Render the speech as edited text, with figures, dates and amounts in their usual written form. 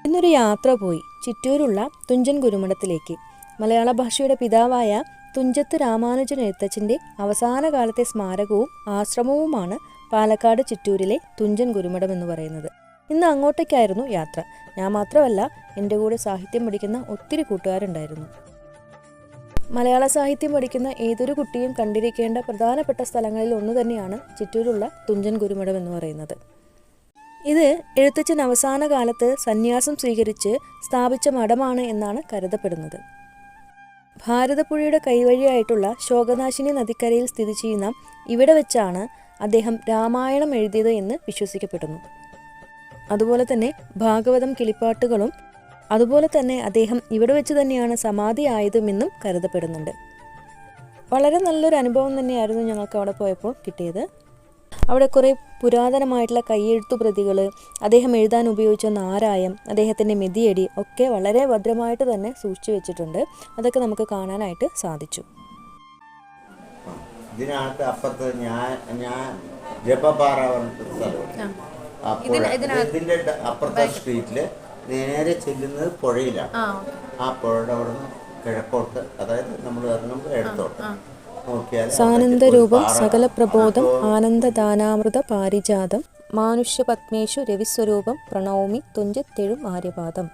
ഇന്നൊരു യാത്ര പോയി ചിറ്റൂരുള്ള തുഞ്ചൻ ഗുരുമഠത്തിലേക്ക്. മലയാള ഭാഷയുടെ പിതാവായ തുഞ്ചത്ത് രാമാനുജൻ എഴുത്തച്ഛൻ്റെ അവസാന കാലത്തെ സ്മാരകവും ആശ്രമവുമാണ് പാലക്കാട് ചിറ്റൂരിലെ തുഞ്ചൻ ഗുരുമഠം എന്ന് പറയുന്നത്. ഇന്ന് അങ്ങോട്ടേക്കായിരുന്നു യാത്ര. ഞാൻ മാത്രമല്ല, എൻ്റെ കൂടെ സാഹിത്യം പഠിക്കുന്ന ഒത്തിരി കൂട്ടുകാരുണ്ടായിരുന്നു. മലയാള സാഹിത്യം പഠിക്കുന്ന ഏതൊരു കുട്ടിയും കണ്ടിരിക്കേണ്ട പ്രധാനപ്പെട്ട സ്ഥലങ്ങളിൽ ഒന്ന് തന്നെയാണ് ചിറ്റൂരുള്ള തുഞ്ചൻ ഗുരുമഠം എന്ന് പറയുന്നത്. ഇത് എഴുത്തച്ഛൻ അവസാന കാലത്ത് സന്യാസം സ്വീകരിച്ച് സ്ഥാപിച്ച മഠമാണ് എന്നാണ് കരുതപ്പെടുന്നത്. ഭാരതപ്പുഴയുടെ കൈവഴിയായിട്ടുള്ള ശോകനാശിനി നദിക്കരയിൽ സ്ഥിതി ചെയ്യുന്ന ഇവിടെ വെച്ചാണ് അദ്ദേഹം രാമായണം എഴുതിയത് എന്ന് വിശ്വസിക്കപ്പെടുന്നു. അതുപോലെ തന്നെ ഭാഗവതം, കിളിപ്പാട്ടുകളും അതുപോലെ തന്നെ അദ്ദേഹം ഇവിടെ വെച്ച് തന്നെയാണ് സമാധി ആയതുമെന്നും കരുതപ്പെടുന്നുണ്ട്. വളരെ നല്ലൊരു അനുഭവം തന്നെയായിരുന്നു ഞങ്ങൾക്ക് അവിടെ പോയപ്പോൾ കിട്ടിയത്. അവിടെ കുറേ പുരാതനമായിട്ടുള്ള കൈയെഴുത്തു പ്രതികൾ, അദ്ദേഹം എഴുതാൻ ഉപയോഗിച്ച നാരായം, അദ്ദേഹത്തിൻ്റെ മെതിയടി ഒക്കെ വളരെ ഭദ്രമായിട്ട് തന്നെ സൂക്ഷിച്ചു വെച്ചിട്ടുണ്ട്. അതൊക്കെ നമുക്ക് കാണാനായിട്ട് സാധിച്ചു. ഇതിനകത്ത് അപ്പുറത്ത് ഞാൻ ജപപാറ ഇതിന്റെ അപ്പുറത്തെ സ്ട്രീറ്റില് നേരെ ചെല്ലുന്നത് പുഴയിലാണ്. ആ പുഴയുടെ അവിടെ നിന്ന് കിഴക്കോട്ട്, അതായത് നമ്മൾ ഇറങ്ങുമ്പോൾ ഇടത്തോട്ട് സാനന്ദരൂപം സകല പ്രബോധം ആനന്ദദാനാമൃത പാരിജാതം മാനുഷ്യ പത്മേഷു രവിസ്വരൂപം പ്രണൗമി തുഞ്ചത്തെഴും ആര്യപാദം.